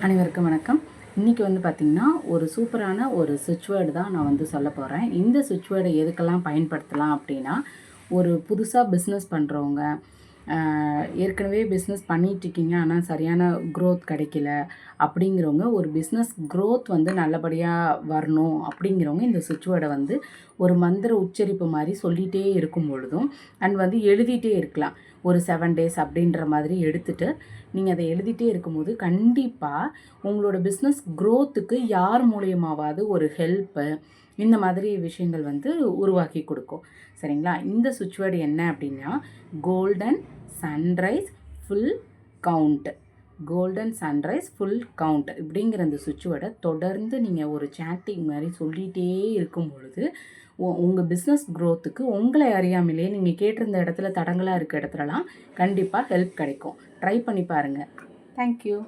அனைவருக்கும் வணக்கம். இன்றைக்கி பார்த்திங்கன்னா ஒரு சூப்பரான ஒரு சுவிட்ச் வேர்டு தான் நான் சொல்ல போகிறேன். இந்த சுவிட்ச் வேர்டை எதுக்கெல்லாம் பயன்படுத்தலாம் அப்படின்னா, ஒரு புதுசாக பிஸ்னஸ் பண்ணுறவங்க, ஏற்கனவே பிஸ்னஸ் பண்ணிகிட்ருக்கீங்க ஆனால் சரியான க்ரோத் கிடைக்கல அப்படிங்கிறவங்க, ஒரு பிஸ்னஸ் க்ரோத் நல்லபடியாக வரணும் அப்படிங்கிறவங்க இந்த சுவிட்ச் வேர்டை ஒரு மந்திர உச்சரிப்பு மாதிரி சொல்லிகிட்டே இருக்கும் பொழுதும் எழுதிட்டே இருக்கலாம். ஒரு 7 டேஸ் அப்படின்ற மாதிரி எடுத்துகிட்டு நீங்கள் அதை எழுதிட்டே இருக்கும்போது கண்டிப்பாக உங்களோட பிஸ்னஸ் க்ரோத்துக்கு யார் மூலியமாவது ஒரு ஹெல்ப்பு இந்த மாதிரி விஷயங்கள் உருவாக்கி கொடுக்கும். சரிங்களா? இந்த சுவிட்ச் வேர்டு என்ன அப்படின்னா, golden sunrise full count. Golden sunrise full count இப்படிங்கிற அந்த சுவிட்ச் வேர்டை தொடர்ந்து நீங்கள் ஒரு சாட்டிங் மாதிரி சொல்லிகிட்டே இருக்கும் பொழுது உங்கள் பிஸ்னஸ் க்ரோத்துக்கு உங்களை அறியாமலே நீங்கள் கேட்டிருந்த இடத்துல தடங்களாக இருக்க இடத்துலலாம் கண்டிப்பாக ஹெல்ப் கிடைக்கும். ட்ரை பண்ணி பாருங்கள். தேங்க்யூ.